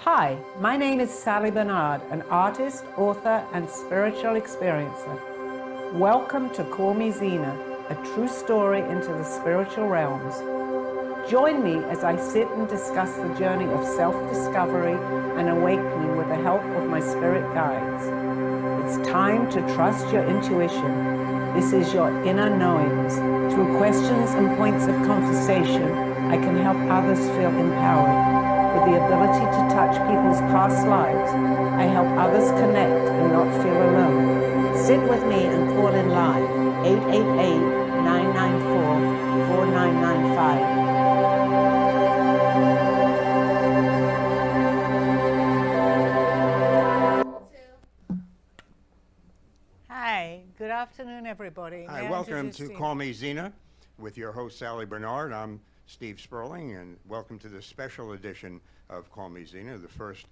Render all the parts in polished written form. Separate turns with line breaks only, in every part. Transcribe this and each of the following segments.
Hi, my name is Sally Barnard, an artist, author, and spiritual experiencer. Welcome to Call Me Zena, a true story into the spiritual realms. Join me as I sit and discuss the journey of self-discovery and awakening with the help of my spirit guides. It's time to trust your intuition. This is your inner knowings. Through questions and points of conversation, I can help others feel empowered. With the ability to touch people's past lives, I help others connect and not feel alone. Sit with me and call in live, 888-994-4995. Hi, good afternoon, everybody.
Hi, welcome to Call Me Zena with your host, Sally Barnard. I'm Steve Sperling, and welcome to this special edition of Call Me Zena, the first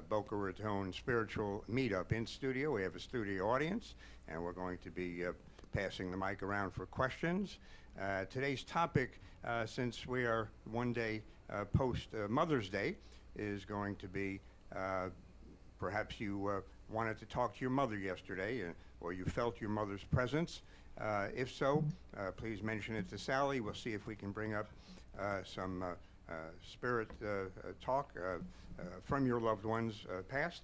Boca Raton spiritual meetup in studio. We have a studio audience, and we're going to be passing the mic around for questions. Today's topic, since we are one day post Mother's Day, is going to be perhaps you wanted to talk to your mother yesterday, or you felt your mother's presence. If so, please mention it to Sally. We'll see if we can bring up some spirit talk from your loved ones past.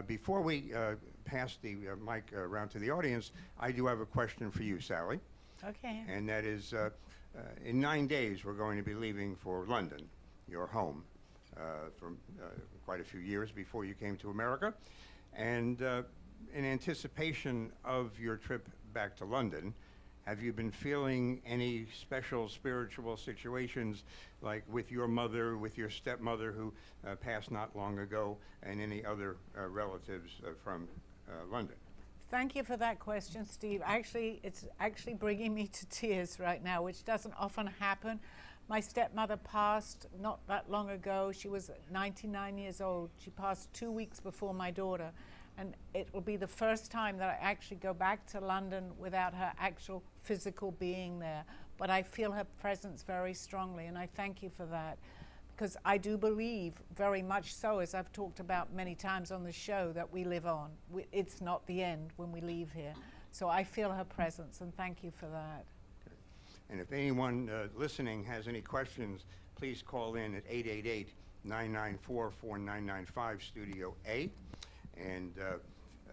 Before we pass the mic around to the audience, I do have a question for you, Sally.
Okay.
And that is, in 9 days, we're going to be leaving for London, your home, for quite a few years before you came to America. And in anticipation of your trip back to London, have you been feeling any special spiritual situations, like with your mother, with your stepmother who passed not long ago, and any other relatives from London?
Thank you for that question, Steve. Actually, it's actually bringing me to tears right now, which doesn't often happen. My stepmother passed not that long ago. She was 99 years old. She passed 2 weeks before my daughter. And it will be the first time that I actually go back to London without her actual physical being there. But I feel her presence very strongly, and I thank you for that. Because I do believe, very much so, as I've talked about many times on the show, that we live on. It's not the end when we leave here. So I feel her presence, and thank you for that.
Okay. And if anyone listening has any questions, please call in at 888-994-4995, Studio A. And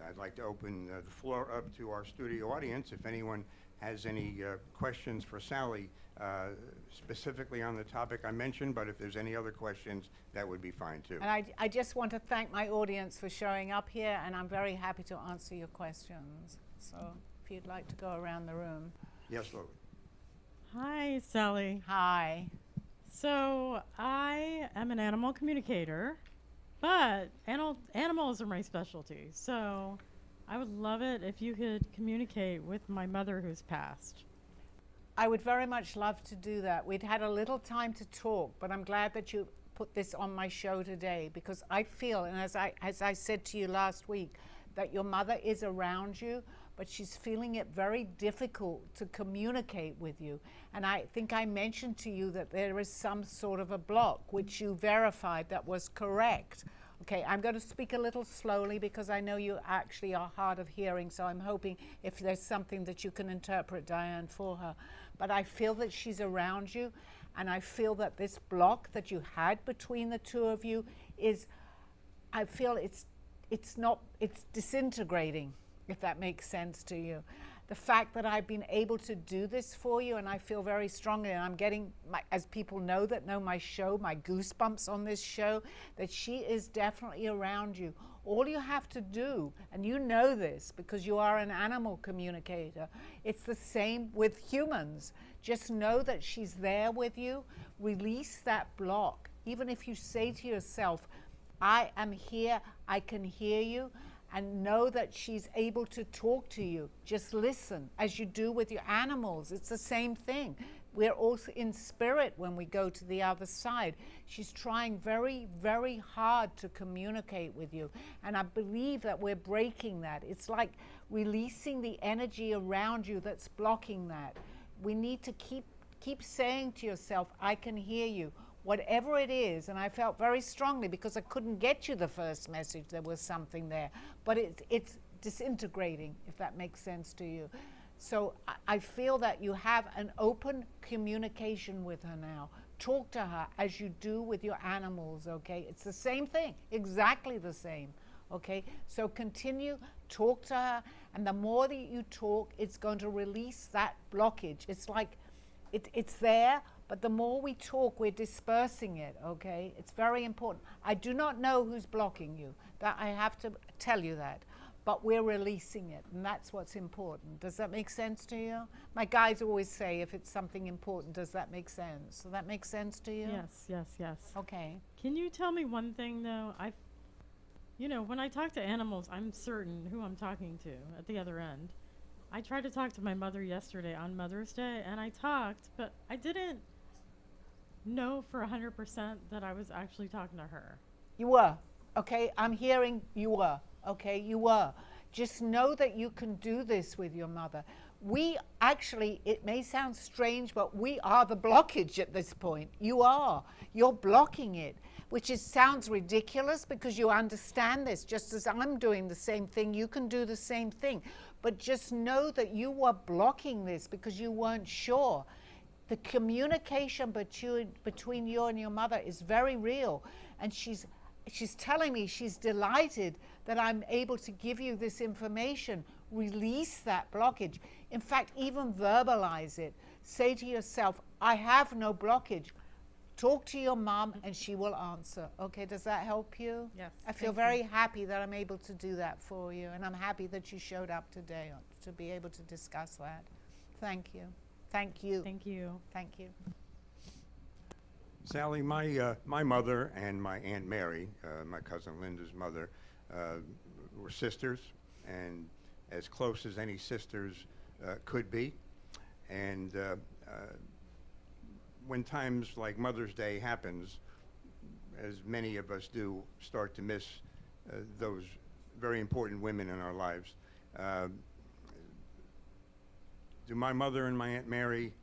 I'd like to open the floor up to our studio audience. If anyone has any questions for Sally, specifically on the topic I mentioned, but if there's any other questions, that would be fine too.
And I just want to thank my audience for showing up here, and I'm very happy to answer your questions. So if you'd like to go around the room.
Yes, Lily.
Hi, Sally.
Hi.
So I am an animal communicator, but animals are my specialty. So I would love it if you could communicate with my mother who's passed.
I would very much love to do that. We'd had a little time to talk, but I'm glad that you put this on my show today, because I feel, and as I said to you last week, that your mother is around you, but she's feeling it very difficult to communicate with you. And I think I mentioned to you that there is some sort of a block, which you verified that was correct. Okay, I'm going to speak a little slowly because I know you actually are hard of hearing, so I'm hoping if there's something that you can interpret, Diane, for her. But I feel that she's around you, and I feel that this block that you had between the two of you is, I feel it's disintegrating, if that makes sense to you. The fact that I've been able to do this for you, and I feel very strongly, and I'm getting, as people know that know my show, my goosebumps on this show, that she is definitely around you. All you have to do, and you know this because you are an animal communicator, it's the same with humans. Just know that she's there with you. Release that block. Even if you say to yourself, I am here, I can hear you, and know that she's able to talk to you. Just listen, as you do with your animals. It's the same thing. We're also in spirit when we go to the other side. She's trying very, very hard to communicate with you. And I believe that we're breaking that. It's like releasing the energy around you that's blocking that. We need to keep saying to yourself, I can hear you. whatever it is, and I felt very strongly because I couldn't get you the first message, there was something there, but it's disintegrating, if that makes sense to you. So I feel that you have an open communication with her now. Talk to her as you do with your animals, okay? It's the same thing, exactly the same, okay? So continue, talk to her, and the more that you talk, it's going to release that blockage. It's like, it's there, but the more we talk, we're dispersing it, okay? It's very important. I do not know who's blocking you. That I have to tell you that. But we're releasing it, and that's what's important. Does that make sense to you? My guys always say, if it's something important, does that make sense? So that makes sense to you?
Yes, yes, yes.
Okay.
Can you tell me one thing, though? When I talk to animals, I'm certain who I'm talking to at the other end. I tried to talk to my mother yesterday on Mother's Day, and I talked, but I didn't know for 100% that I was actually talking to her.
You were, okay? I'm hearing you were. Okay, you were. Just know that you can do this with your mother. We actually, it may sound strange, but we are the blockage at this point. You are. You're blocking it, which sounds ridiculous because you understand this. Just as I'm doing the same thing, you can do the same thing. But just know that you were blocking this because you weren't sure. The communication between you and your mother is very real, and she's telling me she's delighted that I'm able to give you this information. Release that blockage. In fact, even verbalize it. Say to yourself, I have no blockage. Talk to your mom and she will answer. Okay, does that help you?
Yes.
I feel very happy that I'm able to do that for you, and I'm happy that you showed up today to be able to discuss that. Thank you. Thank you.
Thank you.
Thank you.
Sally, my mother and my Aunt Mary, my cousin Linda's mother, were sisters, and as close as any sisters could be. And when times like Mother's Day happens, as many of us do, start to miss those very important women in our lives. Do my mother and my Aunt Mary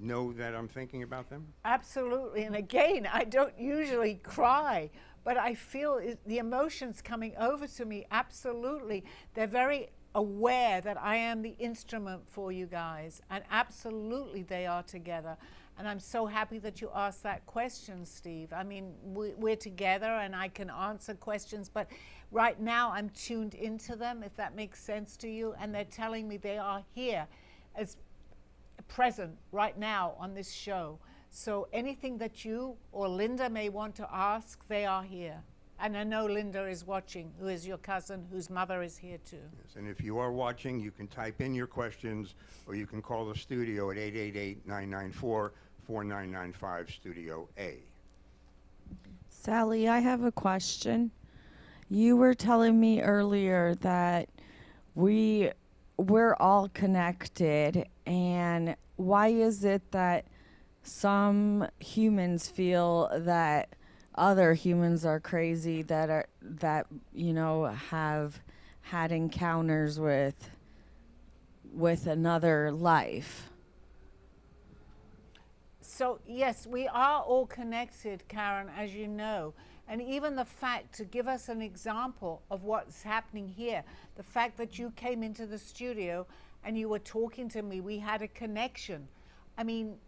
know that I'm thinking about them?
Absolutely. And again, I don't usually cry, but I feel the emotions coming over to me. Absolutely. They're very aware that I am the instrument for you guys, and absolutely they are together. And I'm so happy that you asked that question, Steve. I mean, we're together and I can answer questions, but right now I'm tuned into them, if that makes sense to you, and they're telling me they are here as present right now on this show. So anything that you or Linda may want to ask, they are here. And I know Linda is watching, who is your cousin, whose mother is here too.
Yes, and if you are watching, you can type in your questions, or you can call the studio at 888-994-4995, Studio A.
Sally, I have a question. You were telling me earlier that we're all connected, and why is it that some humans feel that other humans are crazy, that have had encounters with another life?
So yes, we are all connected, Karen, as you know. And even the fact, to give us an example of what's happening here, the fact that you came into the studio and you were talking to me, we had a connection. I mean,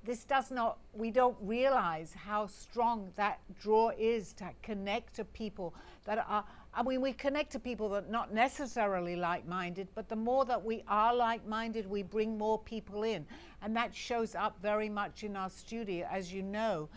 we don't realize how strong that draw is to connect to people that are, we connect to people that are not necessarily like-minded, but the more that we are like-minded, we bring more people in. And that shows up very much in our studio, as you know.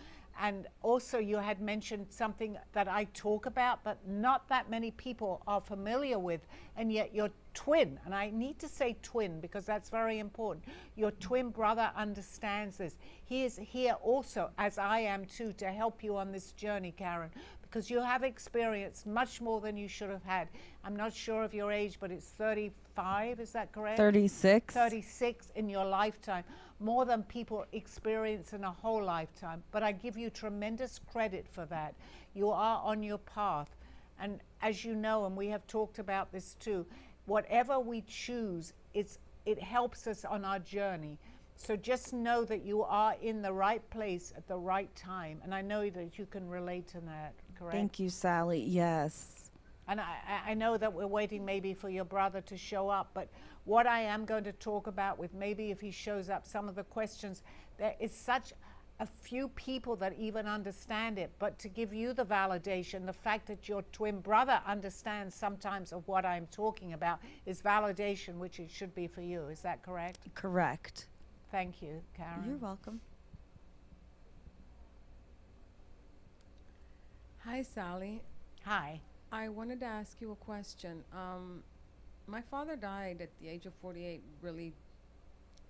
And also you had mentioned something that I talk about, but not that many people are familiar with, and yet your twin, and I need to say twin because that's very important, your twin brother understands this. He is here also, as I am too, to help you on this journey, Karen, because you have experienced much more than you should have had. I'm not sure of your age, but it's 35, is that correct?
36.
36 in your lifetime. More than people experience in a whole lifetime. But I give you tremendous credit for that. You are on your path. And as you know, and we have talked about this too, whatever we choose, it helps us on our journey. So just know that you are in the right place at the right time. And I know that you can relate to that, correct?
Thank you, Sally. Yes.
And I know that we're waiting maybe for your brother to show up, but what I am going to talk about with maybe if he shows up, some of the questions, there is such a few people that even understand it, but to give you the validation, the fact that your twin brother understands sometimes of what I'm talking about is validation, which it should be for you. Is that correct?
Correct.
Thank you, Karen.
You're welcome.
Hi, Sally.
Hi.
I wanted to ask you a question. My father died at the age of 48 really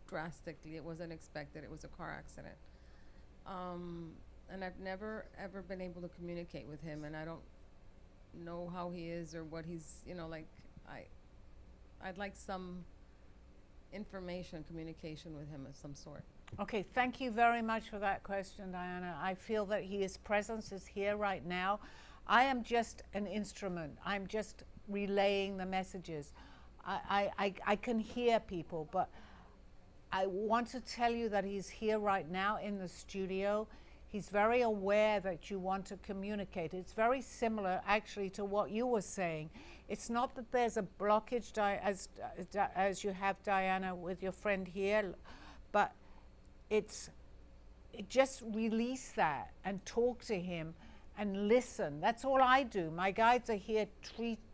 drastically. It wasn't expected. It was a car accident. And I've never, ever been able to communicate with him, and I don't know how he is or what he's, I'd like some information, communication with him of some sort.
Okay, thank you very much for that question, Diana. I feel that his presence is here right now. I am just an instrument. I'm just relaying the messages. I can hear people, but I want to tell you that he's here right now in the studio. He's very aware that you want to communicate. It's very similar actually to what you were saying. It's not that there's a blockage as you have, Diana, with your friend here, but just release that and talk to him and listen. That's all I do. My guides are here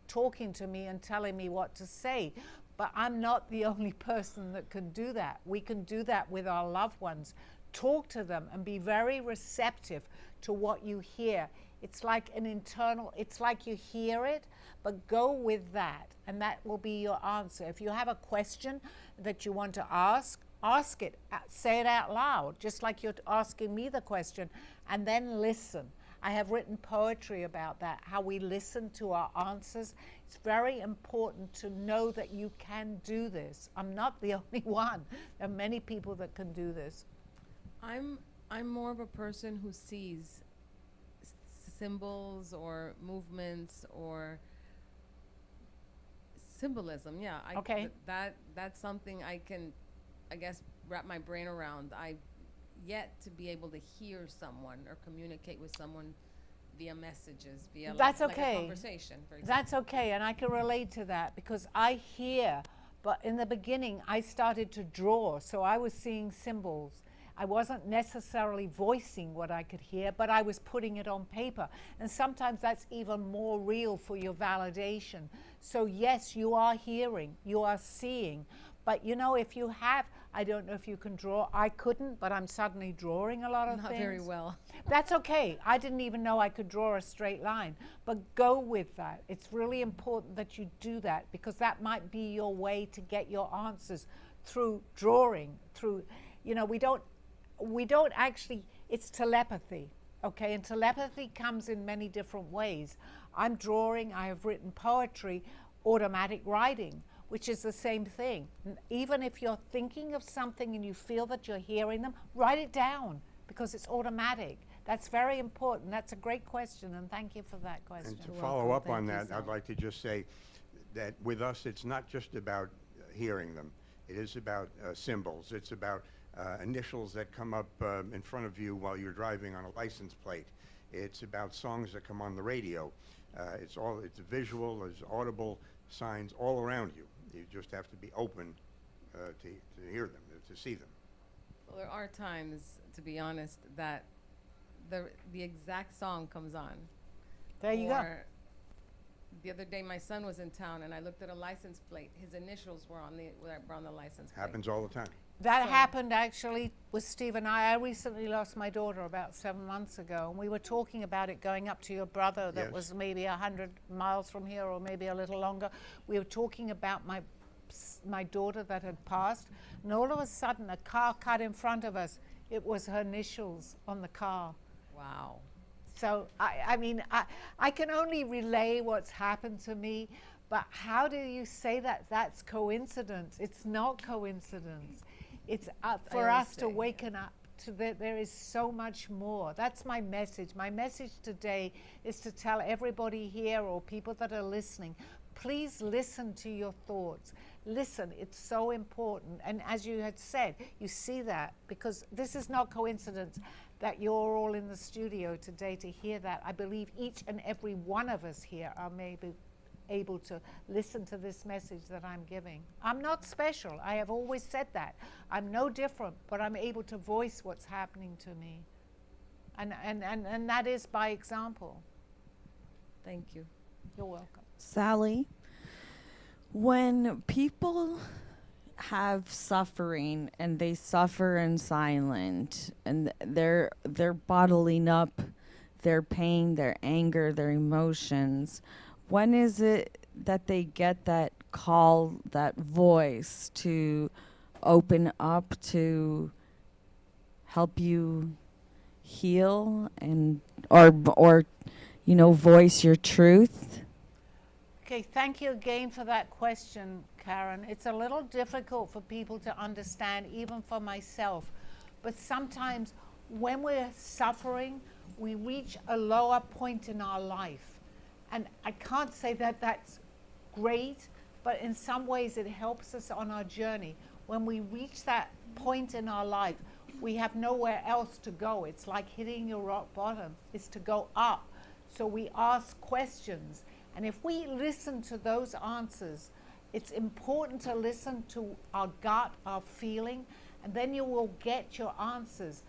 talking to me and telling me what to say. But I'm not the only person that can do that. We can do that with our loved ones. Talk to them and be very receptive to what you hear. It's like an internal, it's like you hear it, but go with that, and that will be your answer. If you have a question that you want to ask it, say it out loud, just like you're asking me the question, and then listen. I have written poetry about that, how we listen to our answers. It's very important to know that you can do this. I'm not the only one. There are many people that can do this.
I'm more of a person who sees symbols or movements or symbolism. Yeah,
Okay.
That's something I can, I guess, wrap my brain around. I've yet to be able to hear someone or communicate with someone via messages, via
That's
like
okay.
a conversation, for example.
That's okay, and I can relate to that because I hear, but in the beginning I started to draw, so I was seeing symbols. I wasn't necessarily voicing what I could hear, but I was putting it on paper. And sometimes that's even more real for your validation. So yes, you are hearing, you are seeing. But you know, if you have, I don't know if you can draw. I couldn't, but I'm suddenly drawing a lot of
Not
things.
very well.
That's okay. I didn't even know I could draw a straight line. But go with that. It's really important that you do that because that might be your way to get your answers through drawing, through, you know, we don't actually, it's telepathy, okay? And telepathy comes in many different ways. I'm drawing, I have written poetry, automatic writing, which is the same thing. Even if you're thinking of something and you feel that you're hearing them, write it down because it's automatic. That's very important. That's a great question, and thank you for that question.
And to
You're
follow
welcome.
up on
Thank you,
that, I'd
Sally.
like to just say that with us, it's not just about hearing them. It is about symbols. It's about initials that come up in front of you while you're driving on a license plate. It's about songs that come on the radio. It's visual, it's audible signs all around you. You just have to be open to hear them, to see them.
Well, there are times, to be honest, that the exact song comes on.
There you go.
Or the other day, my son was in town, and I looked at a license plate. His initials were on the license plate.
Happens all the time.
That
So-
happened actually with Steve and I. I recently lost my daughter about 7 months ago, and we were talking about it going up to your brother that
Yes.
was maybe 100 miles from here or maybe a little longer. We were talking about my daughter that had passed, and all of a sudden a car cut in front of us. It was her initials on the car.
Wow.
So, I mean, I can only relay what's happened to me, but how do you say that that's coincidence? It's not coincidence. It's for
always
us to
say,
waken up to that there is so much more. That's my message. My message today is to tell everybody here or people that are listening, please listen to your thoughts. listen. It's so important. And as you had said, you see that, because this is not coincidence that you're all in the studio today to hear that. I believe each and every one of us here are maybe able to listen to this message that I'm giving. I'm not special. I have always said that. I'm no different, but I'm able to voice what's happening to me. And that is by example.
Thank you.
You're welcome.
Sally, when people have suffering and they suffer in silence and they're bottling up their pain, their anger, their emotions, when is it that they get that call, that voice to open up, to help you heal and or voice your truth?
Okay, thank you again for that question, Karen. It's a little difficult for people to understand, even for myself. But sometimes when we're suffering, we reach a lower point in our life. And I can't say that that's great, but in some ways it helps us on our journey. When we reach that point in our life, we have nowhere else to go. It's like hitting your rock bottom. It's to go up. So we ask questions. And if we listen to those answers, it's important to listen to our gut, our feeling, and then you will get your answers.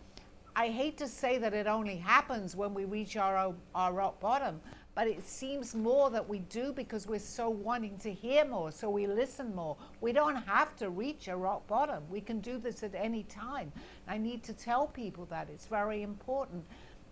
I hate to say that it only happens when we reach our rock bottom, but it seems more that we do because we're so wanting to hear more, so we listen more. We don't have to reach a rock bottom. We can do this at any time. I need to tell people that. It's very important.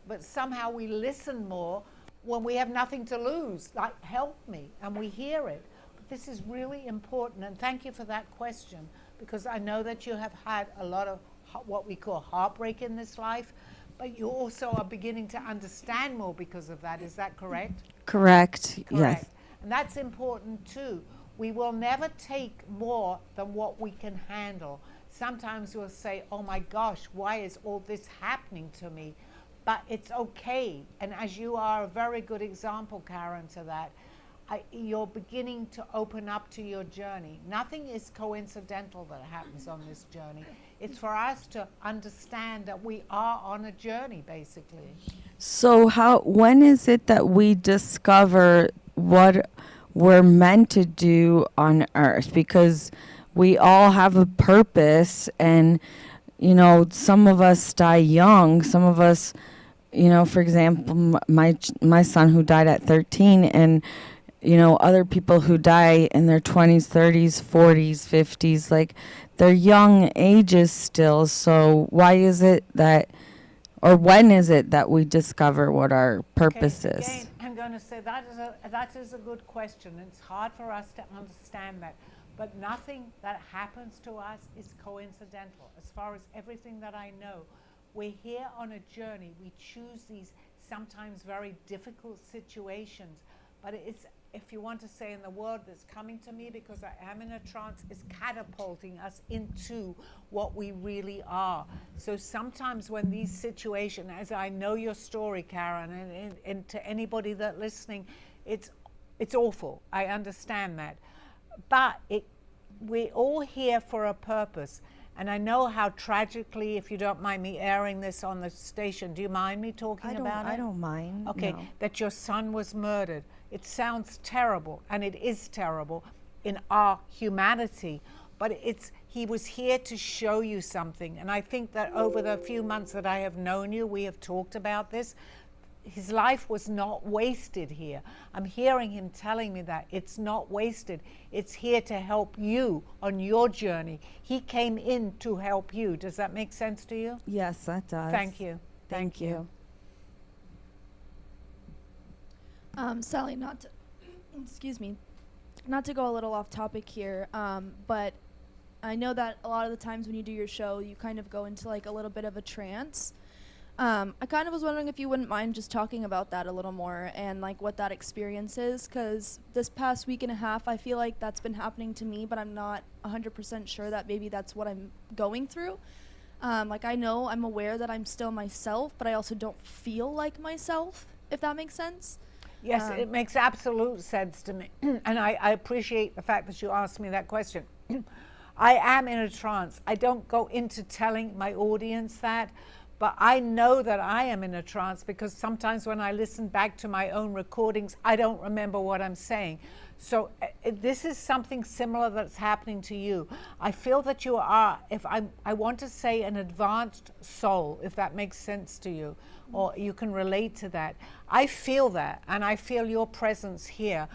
But somehow we listen more when we have nothing to lose, like help me, and we hear it. But this is really important, and thank you for that question, because I know that you have had a lot of what we call heartbreak in this life, but you also are beginning to understand more because of that. Is that correct?
Correct. Yes.
Correct. And that's important too. We will never take more than what we can handle. Sometimes we'll say, oh my gosh, why is all this happening to me? But it's okay. And as you are a very good example, Karen, to that, you're beginning to open up to your journey. Nothing is coincidental that happens on this journey. It's for us to understand that we are on a journey, basically.
So when is it that we discover what we're meant to do on earth? Because we all have a purpose, and, some of us die young, some of us, for example, my son who died at 13, and other people who die in their 20s, 30s, 40s, 50s, like they're young ages still. So why is it that, or when is it that we discover what our purpose is?
Again, I'm going to say that is a good question. It's hard for us to understand that. But nothing that happens to us is coincidental. As far as everything that I know, we're here on a journey. We choose these sometimes very difficult situations. But it's, if you want to say in the word that's coming to me, because I am in a trance, is catapulting us into what we really are. So sometimes when these situations, as I know your story, Karen, and to anybody that's listening, it's awful. I understand that. But we're all here for a purpose. And I know how tragically, if you don't mind me airing this on the station, do you mind me talking about it?
I don't mind.
Okay,
no.
That your son was murdered. It sounds terrible, and it is terrible in our humanity, but he was here to show you something. And I think that over the few months that I have known you, we have talked about this. His life was not wasted here. I'm hearing him telling me that it's not wasted. It's here to help you on your journey. He came in to help you. Does that make sense to you?
Yes, that does.
Thank you.
Thank you.
Sally, excuse me, not to go a little off topic here, but I know that a lot of the times when you do your show, you kind of go into like a little bit of a trance. I kind of was wondering if you wouldn't mind just talking about that a little more and like what that experience is, because this past week and a half, I feel like that's been happening to me, but I'm not 100% sure that maybe that's what I'm going through. Like I know I'm aware that I'm still myself, but I also don't feel like myself, if that makes sense.
Yes, it makes absolute sense to me. And I appreciate the fact that you asked me that question. I am in a trance. I don't go into telling my audience that, but I know that I am in a trance because sometimes when I listen back to my own recordings, I don't remember what I'm saying. So this is something similar that's happening to you. I feel that you are, if I want to say, an advanced soul, if that makes sense to you, or you can relate to that. I feel that, and I feel your presence here.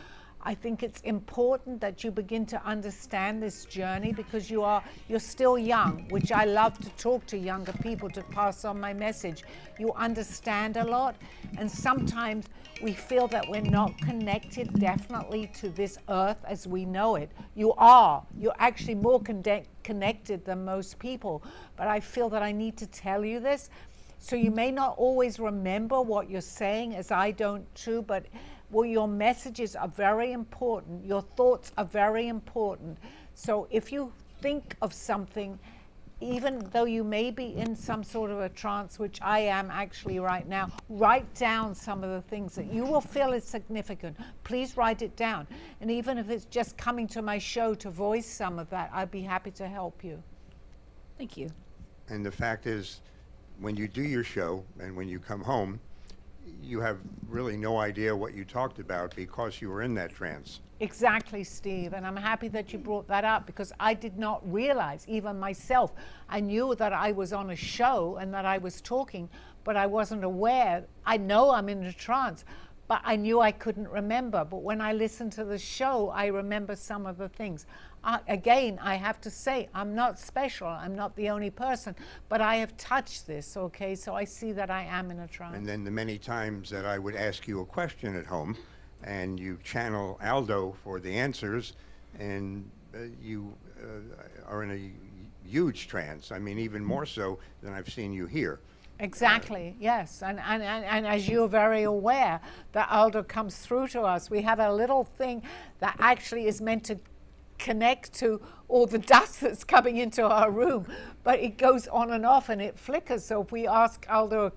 I think it's important that you begin to understand this journey because you're still young, which I love to talk to younger people to pass on my message. You understand a lot, and sometimes we feel that we're not connected definitely to this earth as we know it. You are. You're actually more connected than most people, but I feel that I need to tell you this. So you may not always remember what you're saying, as I don't too, but well, your messages are very important. Your thoughts are very important. So if you think of something, even though you may be in some sort of a trance, which I am actually right now, write down some of the things that you will feel is significant. Please write it down. And even if it's just coming to my show to voice some of that, I'd be happy to help you.
Thank you.
And the fact is, when you do your show and when you come home, you have really no idea what you talked about because you were in that trance.
Exactly, Steve, and I'm happy that you brought that up because I did not realize, even myself, I knew that I was on a show and that I was talking, but I wasn't aware. I know I'm in a trance, but I knew I couldn't remember. But when I listen to the show, I remember some of the things. Again, I have to say, I'm not special. I'm not the only person, but I have touched this, okay? So I see that I am in a trance.
And then the many times that I would ask you a question at home, and you channel Aldo for the answers, and you are in a huge trance. I mean, even more so than I've seen you here.
Exactly, yes. And as you're very aware, that Aldo comes through to us. We have a little thing that actually is meant to connect to all the dust that's coming into our room, but it goes on and off and it flickers. So if we ask Aldo a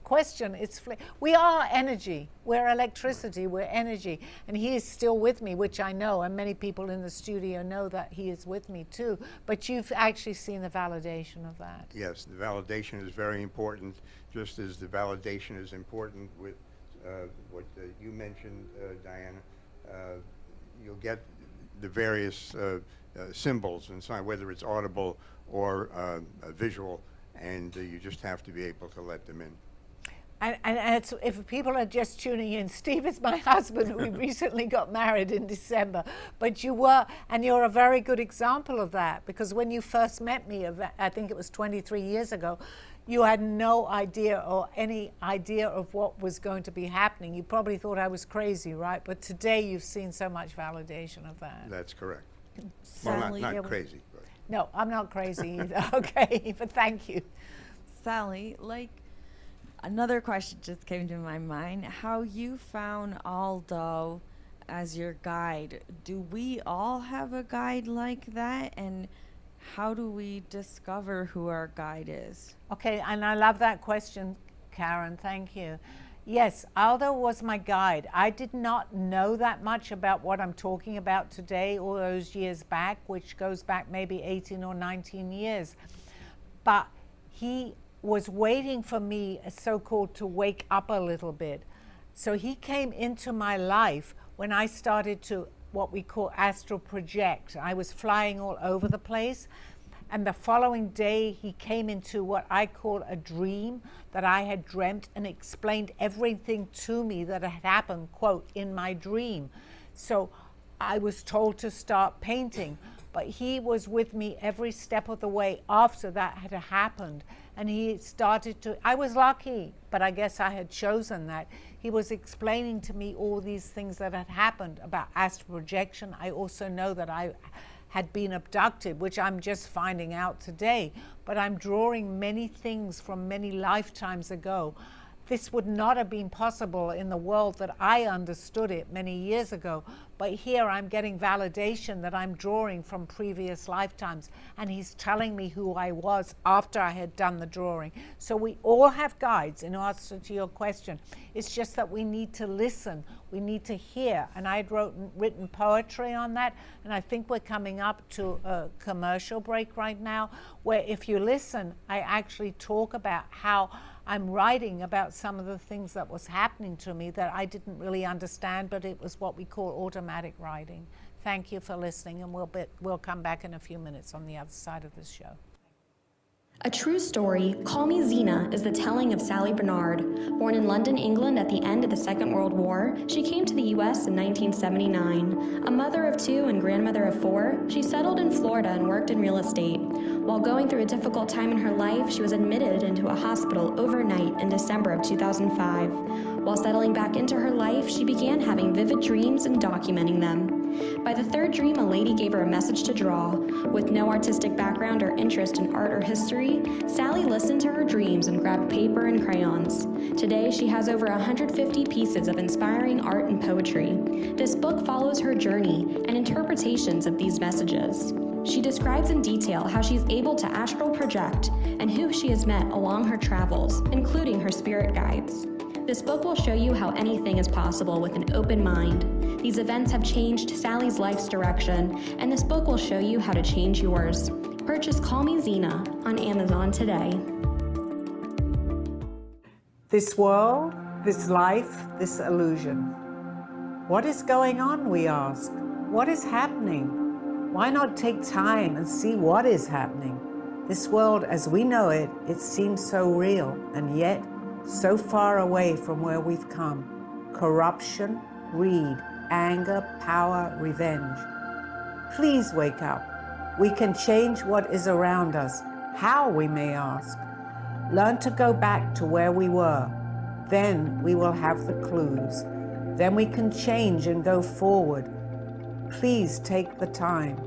question, it's we are energy, we're electricity, we're energy, and he is still with me, which I know, and many people in the studio know that he is with me too, but you've actually seen the validation of that.
Yes, the validation is very important, just as the validation is important with what you mentioned, Diana. You'll get the various symbols inside, whether it's audible or visual, and you just have to be able to let them in.
And it's, if people are just tuning in, Steve is my husband. We recently got married in December, but you were, and you're a very good example of that, because when you first met me, I think it was 23 years ago, you had no idea or any idea of what was going to be happening. You probably thought I was crazy, right? But today you've seen so much validation of that.
That's correct.
Sally,
well, not crazy. But.
No, I'm not crazy either. Okay, but thank you.
Sally, like, another question just came to my mind. How you found Aldo as your guide. Do we all have a guide like that? And how do we discover who our guide is?
Okay, and I love that question, Karen. Thank you. Yes, Aldo was my guide. I did not know that much about what I'm talking about today all those years back, which goes back maybe 18 or 19 years. But he was waiting for me, so-called, to wake up a little bit. So he came into my life when I started to what we call astral project. I was flying all over the place. And the following day, he came into what I call a dream that I had dreamt and explained everything to me that had happened, quote, in my dream. So I was told to start painting, but he was with me every step of the way after that had happened. And he started to, I was lucky, but I guess I had chosen that. He was explaining to me all these things that had happened about astral projection. I also know that I had been abducted, which I'm just finding out today, but I'm drawing many things from many lifetimes ago this would not have been possible in the world that I understood it many years ago. But here I'm getting validation that I'm drawing from previous lifetimes, and he's telling me who I was after I had done the drawing. So we all have guides, in answer to your question. It's just that we need to listen, we need to hear. And I'd written poetry on that, and I think we're coming up to a commercial break right now, where if you listen, I actually talk about how I'm writing about some of the things that was happening to me that I didn't really understand, but it was what we call automatic writing. Thank you for listening, and we'll come back in a few minutes on the other side of this show.
A true story, Call Me Zena is the telling of Sally Barnard. Born in London, England at the end of the Second World War, she came to the U.S. in 1979. A mother of 2 and grandmother of 4, she settled in Florida and worked in real estate. While going through a difficult time in her life, she was admitted into a hospital overnight in December of 2005. While settling back into her life, she began having vivid dreams and documenting them. By the 3rd dream, a lady gave her a message to draw. With no artistic background or interest in art or history, Sally listened to her dreams and grabbed paper and crayons. Today, she has over 150 pieces of inspiring art and poetry. This book follows her journey and interpretations of these messages. She describes in detail how she's able to astral project and who she has met along her travels, including her spirit guides. This book will show you how anything is possible with an open mind. These events have changed Sally's life's direction, and this book will show you how to change yours. Purchase Call Me Zena on Amazon today.
This world, this life, this illusion. What is going on, we ask? What is happening? Why not take time and see what is happening? This world as we know it, it seems so real, and yet so far away from where we've come. Corruption, greed, anger, power, revenge. Please wake up. We can change what is around us. How, we may ask? Learn to go back to where we were. Then we will have the clues. Then we can change and go forward. Please take the time.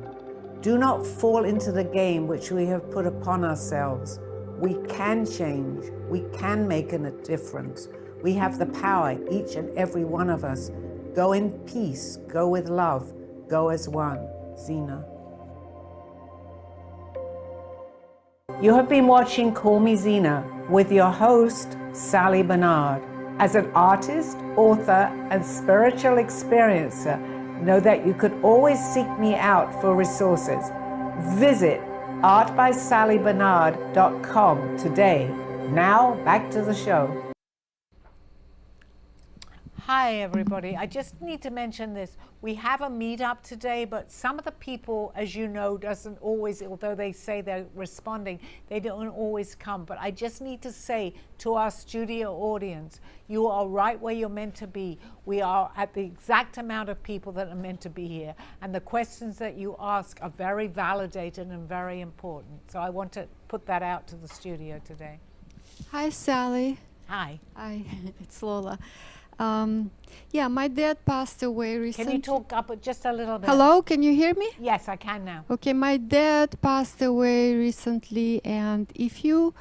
Do not fall into the game which we have put upon ourselves. We can change. We can make a difference. We have the power, each and every one of us. Go in peace. Go with love. Go as one. Zena. You have been watching Call Me Zena with your host, Sally Barnard. As an artist, author, and spiritual experiencer, know that you could always seek me out for resources. Visit artbysallybarnard.com today. Now, back to the show. Hi, everybody. I just need to mention this. We have a meetup today, but some of the people, as you know, doesn't always, although they say they're responding, they don't always come. But I just need to say to our studio audience, you are right where you're meant to be. We are at the exact amount of people that are meant to be here. And the questions that you ask are very validated and very important. So I want to put that out to the studio today.
Hi, Sally.
Hi.
Hi, it's Lola. Yeah, my dad passed away recently.
Can you talk up just a little bit?
Hello, can you hear me?
Yes, I can now.
Okay, my dad passed away recently, and if you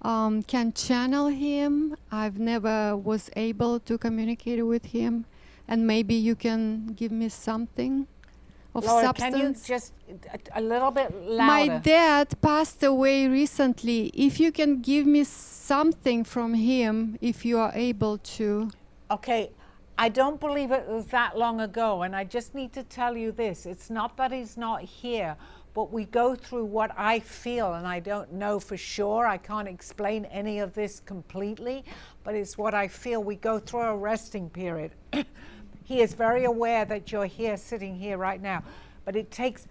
can channel him, I've never was able to communicate with him, and maybe you can give me something of
Laura,
substance.
can you just a little bit louder?
My dad passed away recently. If you can give me something from him, if you are able to.
Okay, I don't believe it was that long ago, and I just need to tell you this. It's not that he's not here, but we go through what I feel, and I don't know for sure. I can't explain any of this completely, but it's what I feel. We go through a resting period. He is very aware that you're here, sitting here right now, but it takes,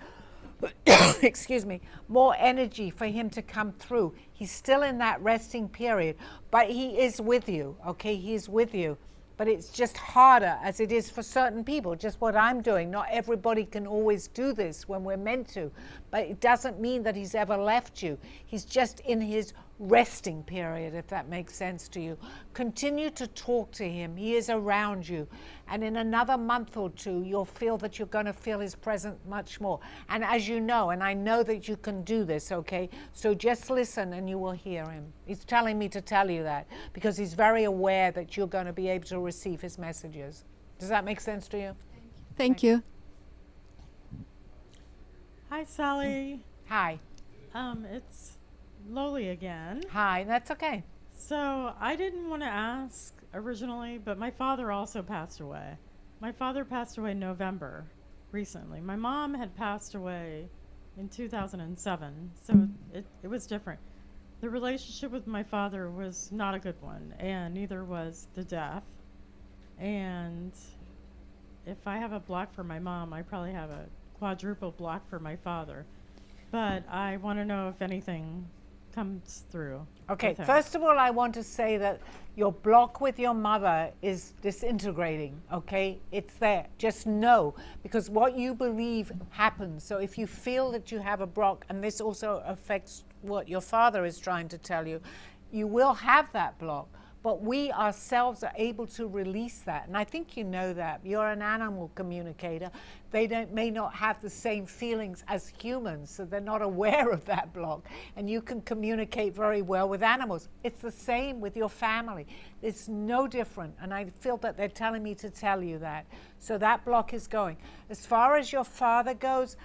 excuse me, more energy for him to come through. He's still in that resting period, but he is with you, okay? He's with you. But it's just harder, as it is for certain people, just what I'm doing. Not everybody can always do this when we're meant to, but it doesn't mean that he's ever left you. He's just in his resting period, if that makes sense to you. Continue to talk to him. He is around you. And in another month or two, you'll feel that you're going to feel his presence much more. And as you know, and I know that you can do this, okay? So just listen and you will hear him. He's telling me to tell you that because he's very aware that you're going to be able to receive his messages. Does that make sense to you?
Thank you.
Hi, Sally.
Hi.
It's Loli again.
Hi. That's okay.
So I didn't want to ask originally, but my father also passed away. My father passed away in November recently. My mom had passed away in 2007, so it was different. The relationship with my father was not a good one, and neither was the death. And if I have a block for my mom, I probably have a quadruple block for my father. But I want to know if anything comes through.
Okay,
with him.
first of all, I want to say that your block with your mother is disintegrating, okay? It's there. Just know, because what you believe happens. So if you feel that you have a block, and this also affects what your father is trying to tell you, you will have that block. But we ourselves are able to release that. And I think you know that. You're an animal communicator. They may not have the same feelings as humans, so they're not aware of that block. And you can communicate very well with animals. It's the same with your family. It's no different. And I feel that they're telling me to tell you that. So that block is going. As far as your father goes,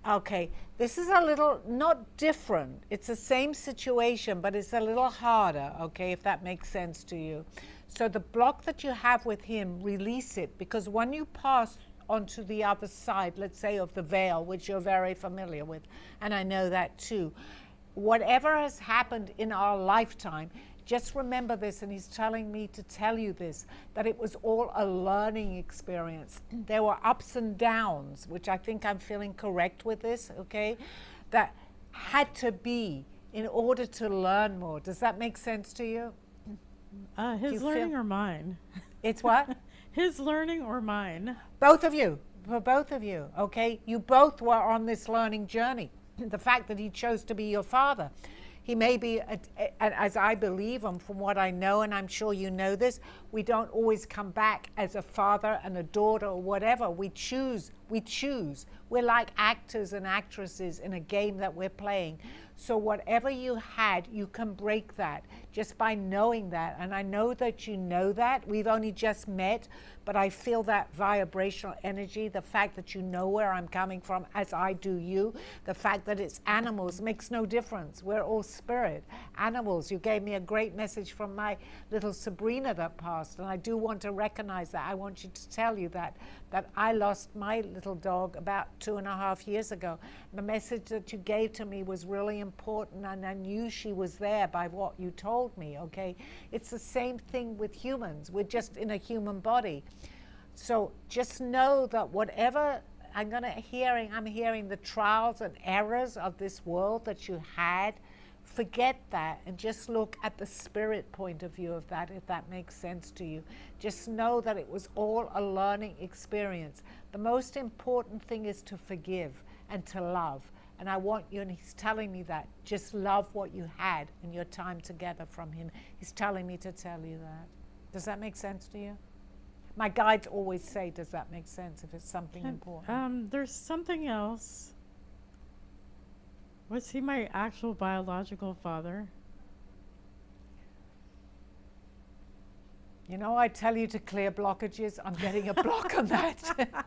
okay, this is a little not different. It's the same situation, but it's a little harder, okay, if that makes sense to you. So the block that you have with him, release it, because when you pass onto the other side, let's say of the veil, which you're very familiar with, and I know that too, whatever has happened in our lifetime, just remember this, and he's telling me to tell you this, that it was all a learning experience. There were ups and downs, which I think I'm feeling correct with this, okay, that had to be in order to learn more. Does that make sense to you?
His learning or mine?
It's what?
His learning or mine?
Both of you, for both of you, okay? You both were on this learning journey. The fact that he chose to be your father. He may be, as I believe, and from what I know, and I'm sure you know this, we don't always come back as a father and a daughter or whatever. We choose. We're like actors and actresses in a game that we're playing. So whatever you had, you can break that just by knowing that. And I know that you know that. We've only just met, but I feel that vibrational energy, the fact that you know where I'm coming from, as I do you, the fact that it's animals makes no difference. We're all spirit. Animals, you gave me a great message from my little Sabrina that passed, and I do want to recognize that. I want you to tell you that I lost my little dog about 2.5 years ago. The message that you gave to me was really important, and I knew she was there by what you told me, okay? It's the same thing with humans. We're just in a human body. So just know that whatever I'm hearing the trials and errors of this world that you had, forget that and just look at the spirit point of view of that, if that makes sense to you. Just know that it was all a learning experience. The most important thing is to forgive and to love. And I want you, and he's telling me that, just love what you had in your time together from him. He's telling me to tell you that. Does that make sense to you? My guides always say, does that make sense, if it's something important?
There's something else. Was he my actual biological father?
You know, I tell you to clear blockages. I'm getting a block on that.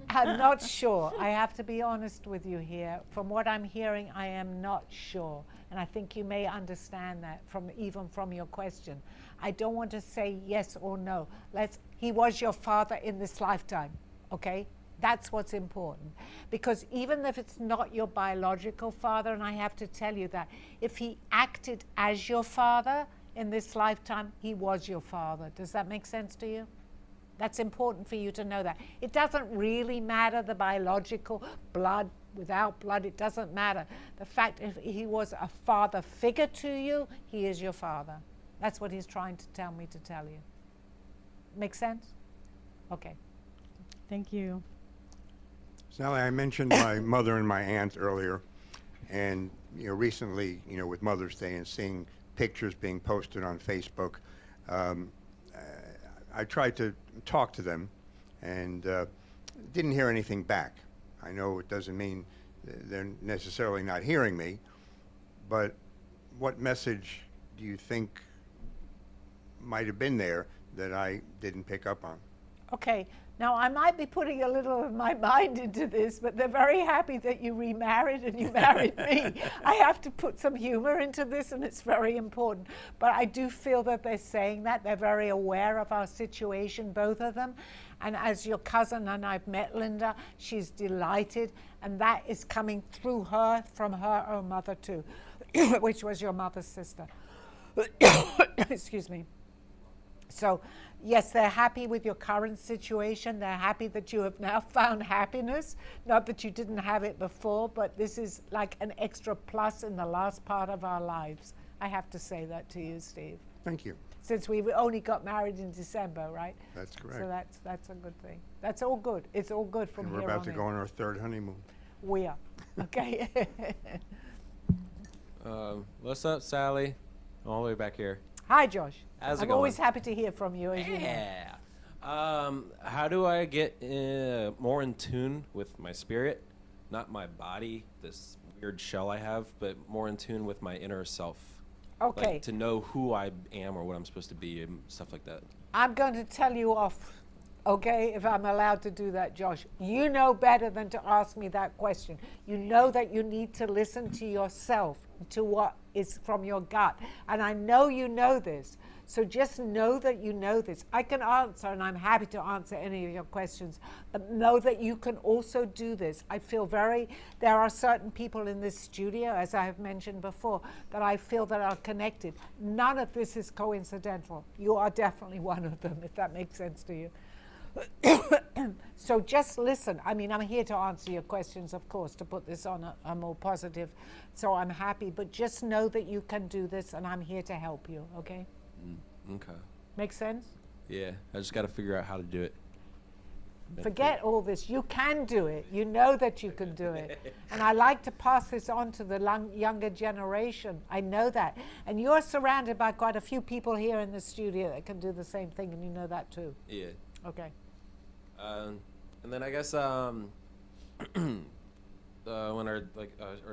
I'm not sure. I have to be honest with you here. From what I'm hearing, I am not sure. And I think you may understand that even from your question. I don't want to say yes or no. He was your father in this lifetime, okay? That's what's important. Because even if it's not your biological father, and I have to tell you that, if he acted as your father in this lifetime, he was your father. Does that make sense to you? That's important for you to know that. It doesn't really matter, the biological blood, without blood, it doesn't matter. The fact if he was a father figure to you, he is your father. That's what he's trying to tell me to tell you. Make sense? Okay.
Thank you.
Sally, I mentioned my mother and my aunt earlier, and recently, with Mother's Day and seeing pictures being posted on Facebook, I tried to talk to them and didn't hear anything back. I know it doesn't mean they're necessarily not hearing me, but what message do you think might have been there that I didn't pick up on?
Okay, now I might be putting a little of my mind into this, but they're very happy that you remarried and you married me. I have to put some humor into this, and it's very important. But I do feel that they're saying that. They're very aware of our situation, both of them. And as your cousin, and I've met Linda, she's delighted, and that is coming through her, from her own mother too, which was your mother's sister. Excuse me. So, yes, they're happy with your current situation. They're happy that you have now found happiness. Not that you didn't have it before, but this is like an extra plus in the last part of our lives. I have to say that to you, Steve.
Thank you.
Since we only got married in December, right?
That's correct.
So that's a good thing. That's all good. It's all good from
And
here
we're
on
about to
in.
go on our third honeymoon.
We are. Okay.
What's up, Sally? All the way back here.
Hi, Josh.
How's it
I'm
going?
always happy to hear from you, as you know.
Yeah. How do I get more in tune with my spirit? Not my body, this weird shell I have, but more in tune with my inner self.
Okay.
Like to know who I am or what I'm supposed to be and stuff like that.
I'm going to tell you off, okay, if I'm allowed to do that, Josh. You know better than to ask me that question. You know that you need to listen to yourself, to what is from your gut. And I know you know this. So just know that you know this. I can answer, and I'm happy to answer any of your questions, but know that you can also do this. I feel there are certain people in this studio, as I have mentioned before, that I feel that are connected. None of this is coincidental. You are definitely one of them, if that makes sense to you. So just listen. I mean, I'm here to answer your questions, of course, to put this on a more positive. So I'm happy, but just know that you can do this, and I'm here to help you, okay?
Okay.
Make sense?
Yeah, I just got to figure out how to do it.
Forget all this. You can do it. You know that you can do it. And I like to pass this on to the younger generation. I know that. And you're surrounded by quite a few people here in the studio that can do the same thing, and you know that too.
Yeah.
Okay.
And then I guess when our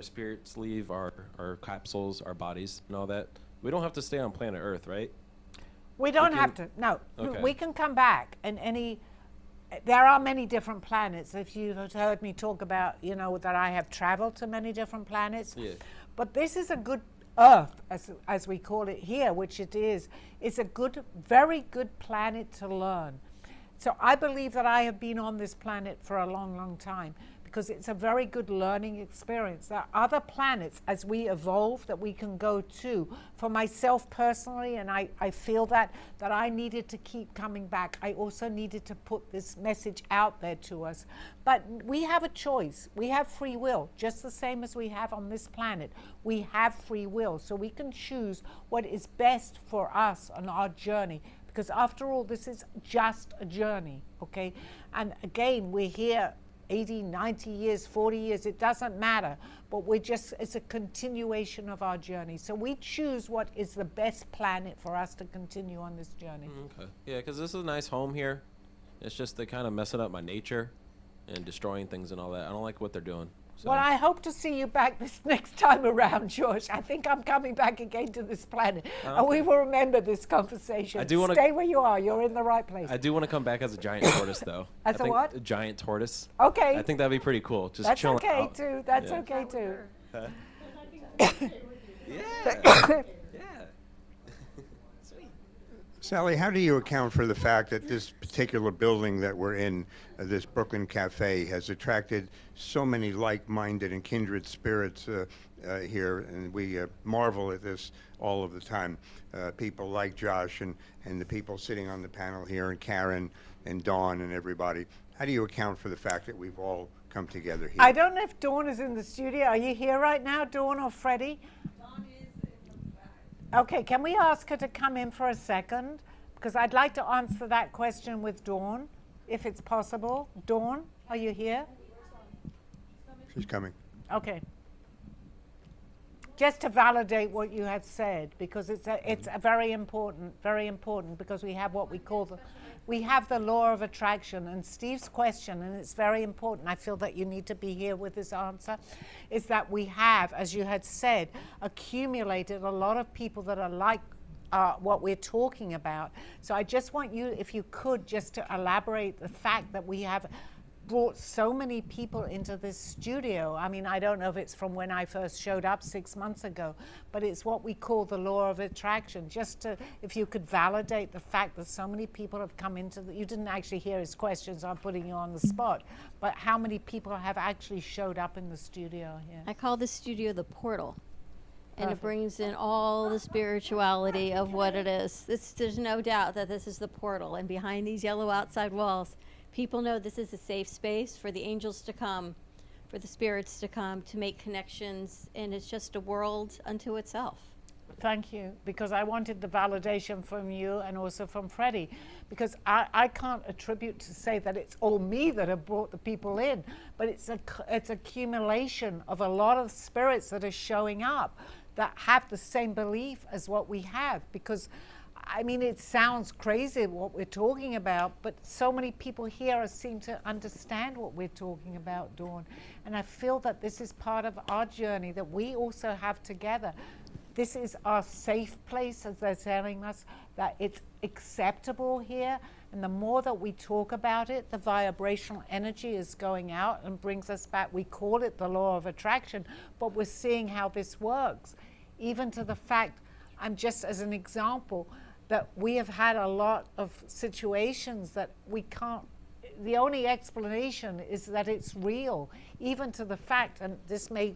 spirits leave our capsules, our bodies, and all that, we don't have to stay on planet Earth, right?
We don't have to. No.
Okay.
We can come back. And there are many different planets. If you've heard me talk about, that I have traveled to many different planets.
Yeah.
But this is a good Earth, as we call it here, which it is a good, very good planet to learn. So I believe that I have been on this planet for a long, long time because it's a very good learning experience. There are other planets as we evolve that we can go to. For myself personally, and I feel that I needed to keep coming back. I also needed to put this message out there to us. But we have a choice. We have free will, just the same as we have on this planet. We have free will, so we can choose what is best for us on our journey. Because after all, this is just a journey, okay? And again, we're here 80, 90 years, 40 years, it doesn't matter. But it's a continuation of our journey. So we choose what is the best planet for us to continue on this journey.
Okay. Yeah, because this is a nice home here. It's just they kind of messing up my nature and destroying things and all that. I don't like what they're doing. So.
Well, I hope to see you back this next time around, George. I think I'm coming back again to this planet.
Okay.
And we will remember this conversation.
I do wanna-
Stay where you are. You're in the right place.
I do want to come back as a giant tortoise, though.
As
I
a
think
what?
A giant tortoise.
Okay.
I think that'd be pretty cool. Just
That's
chilling
okay,
out.
too. That's
Yeah.
okay, too.
Yeah.
Sally, how do you account for the fact that this particular building that we're in, this Brooklyn Cafe, has attracted so many like-minded and kindred spirits here, and we marvel at this all of the time. People like Josh and the people sitting on the panel here, and Karen and Dawn and everybody. How do you account for the fact that we've all come together here?
I don't know if Dawn is in the studio. Are you here right now, Dawn or Freddie? Dawn is in the back. Okay, can we ask her to come in for a second? Because I'd like to answer that question with Dawn, if it's possible. Dawn, are you here?
She's coming.
Okay. just to validate what you had said, because it's a very important, because we have what we call the law of attraction. And Steve's question, and it's very important, I feel that you need to be here with this answer, is that we have, as you had said, accumulated a lot of people that are like what we're talking about. So I just want you, if you could, just to elaborate the fact that we have brought so many people into this studio. I mean, I don't know if it's from when I first showed up 6 months ago, but it's what we call the law of attraction. Just to, if you could validate the fact that so many people have come into you didn't actually hear his questions, I'm putting you on the spot, but how many people have actually showed up in the studio here?
I call this studio the portal. And
Perfect.
it brings in all the spirituality of what it is. There's no doubt that this is the portal. And behind these yellow outside walls, people know this is a safe space for the angels to come, for the spirits to come, to make connections. And it's just a world unto itself.
Thank you, because I wanted the validation from you and also from Freddie, because I can't attribute to say that it's all me that have brought the people in, but it's accumulation of a lot of spirits that are showing up that have the same belief as what we have. Because I mean, it sounds crazy what we're talking about, but so many people here seem to understand what we're talking about, Dawn. And I feel that this is part of our journey that we also have together. This is our safe place, as they're telling us, that it's acceptable here. And the more that we talk about it, the vibrational energy is going out and brings us back. We call it the law of attraction, but we're seeing how this works. Even to the fact, I'm just as an example, that we have had a lot of situations that we can't, the only explanation is that it's real. Even to the fact, and this may,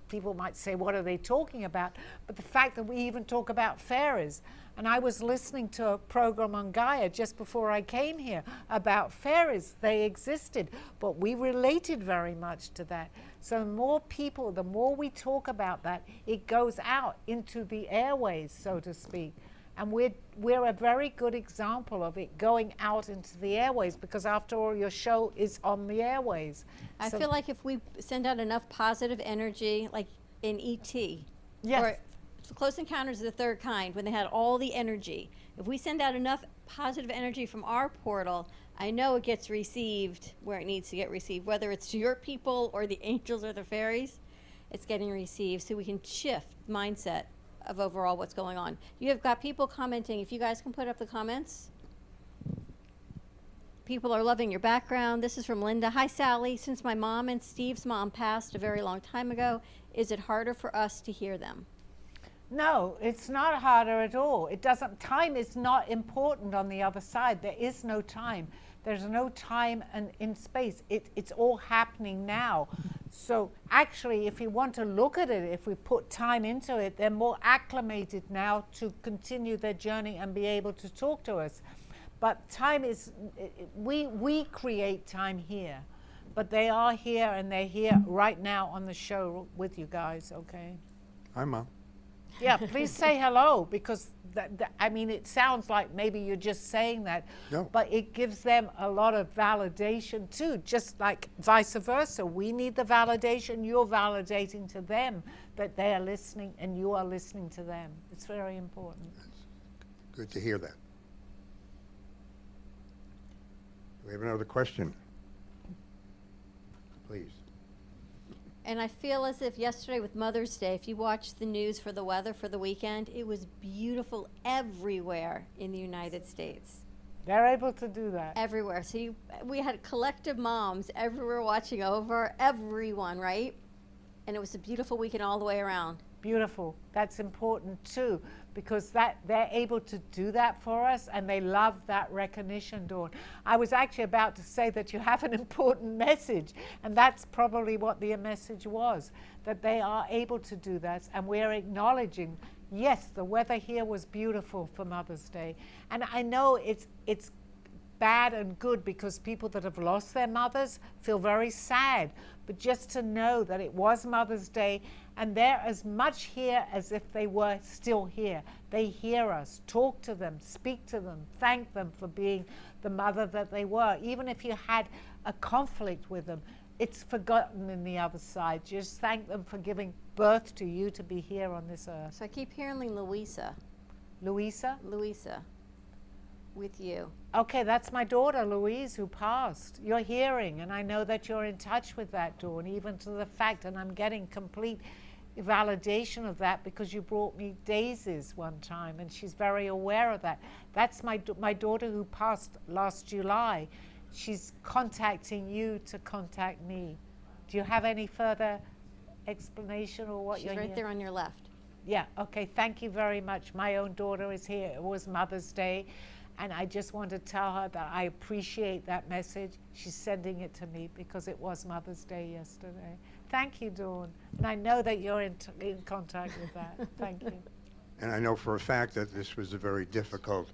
people might say, what are they talking about? But the fact that we even talk about fairies. And I was listening to a program on Gaia just before I came here about fairies. They existed, but we related very much to that. So the more people, the more we talk about that, it goes out into the airways, so to speak. And we're a very good example of it going out into the airways, because after all, your show is on the airways.
I
So-
feel like if we send out enough positive energy, like in E.T.,
Yes.
or Close Encounters of the Third Kind, when they had all the energy, if we send out enough positive energy from our portal, I know it gets received where it needs to get received, whether it's to your people or the angels or the fairies, it's getting received, so we can shift mindset of overall what's going on. You have got people commenting. If you guys can put up the comments. People are loving your background. This is from Linda. Hi, Sally. Since my mom and Steve's mom passed a very long time ago, is it harder for us to hear them?
No, it's not harder at all. It doesn't, time is not important on the other side. There is no time. There's no time and in space. It's all happening now. So actually, if you want to look at it, if we put time into it, they're more acclimated now to continue their journey and be able to talk to us. But time is, we create time here. But they are here, and they're here right now on the show with you guys, okay?
Hi, Mom.
Yeah, please say hello, because I mean, it sounds like maybe you're just saying that,
No.
but it gives them a lot of validation too, just like vice versa. We need the validation. You're validating to them that they are listening and you are listening to them. It's very important.
Good to hear that. Do we have another question? Please.
And I feel as if yesterday with Mother's Day, if you watched the news for the weather for the weekend, it was beautiful everywhere in the United States.
They're able to do that.
Everywhere. So we had collective moms everywhere watching over, everyone, right? And it was a beautiful weekend all the way around.
Beautiful. That's important too, because that they're able to do that for us, and they love that recognition, Dawn. I was actually about to say that you have an important message, and that's probably what the message was, that they are able to do that, and we're acknowledging, yes, the weather here was beautiful for Mother's Day. And I know it's bad and good, because people that have lost their mothers feel very sad, but just to know that it was Mother's Day, and they're as much here as if they were still here. They hear us, talk to them, speak to them, thank them for being the mother that they were. Even if you had a conflict with them, it's forgotten in the other side. Just thank them for giving birth to you to be here on this earth.
So I keep hearing Louisa.
Louisa?
Louisa. With you.
Okay, that's my daughter, Louise, who passed. You're hearing, and I know that you're in touch with that, Dawn, even to the fact, and I'm getting complete validation of that because you brought me daisies one time, and she's very aware of that. That's my daughter who passed last July. She's contacting you to contact me. Do you have any further explanation or what
She's
you're
right
here?
there on your left.
Yeah, okay, thank you very much. My own daughter is here. It was Mother's Day, and I just want to tell her that I appreciate that message. She's sending it to me because it was Mother's Day yesterday. Thank you, Dawn. And I know that you're in contact with that. Thank you.
And I know for a fact that this was a very difficult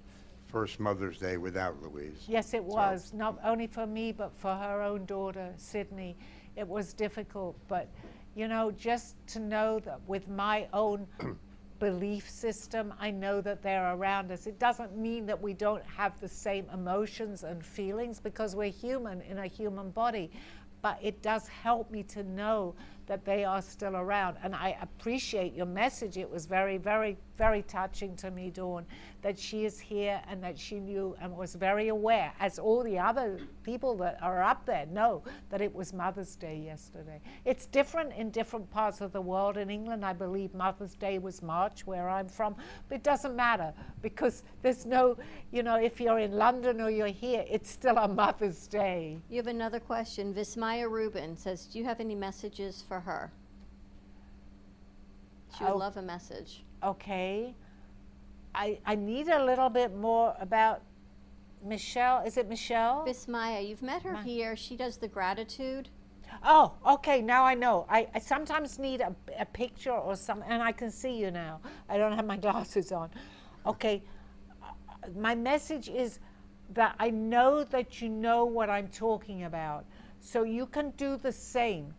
first Mother's Day without Louise.
Yes, it was, not only for me, but for her own daughter, Sydney. It was difficult, but you know, just to know that with my own belief system, I know that they're around us. It doesn't mean that we don't have the same emotions and feelings because we're human in a human body, but it does help me to know that they are still around. And I appreciate your message. It was very, very, very touching to me, Dawn, that she is here and that she knew and was very aware, as all the other people that are up there know, that it was Mother's Day yesterday. It's different in different parts of the world. In England, I believe Mother's Day was March, where I'm from, but it doesn't matter because there's no, you know, if you're in London or you're here, it's still a Mother's Day.
You have another question. Vismaya Rubin says, do you have any messages for her? She would love a message.
Okay. I need a little bit more about Michelle. Is it Michelle?
Vismaya, you've met her here. She does the gratitude.
Oh, okay, now I know. I sometimes need a picture or something, and I can see you now. I don't have my glasses on. Okay, my message is that I know that you know what I'm talking about. So you can do the same.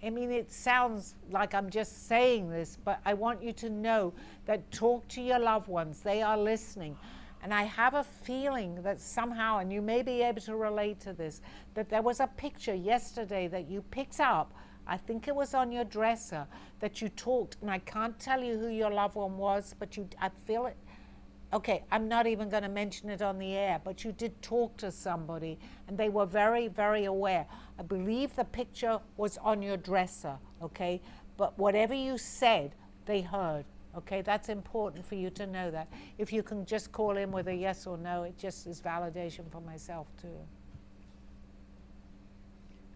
I mean, it sounds like I'm just saying this, but I want you to know that talk to your loved ones. They are listening. And I have a feeling that somehow, and you may be able to relate to this, that there was a picture yesterday that you picked up. I think it was on your dresser that you talked, and I can't tell you who your loved one was, but I feel it. Okay, I'm not even going to mention it on the air, but you did talk to somebody, and they were very, very aware. I believe the picture was on your dresser, okay? But whatever you said, they heard, okay? That's important for you to know that. If you can just call in with a yes or no, it just is validation for myself, too.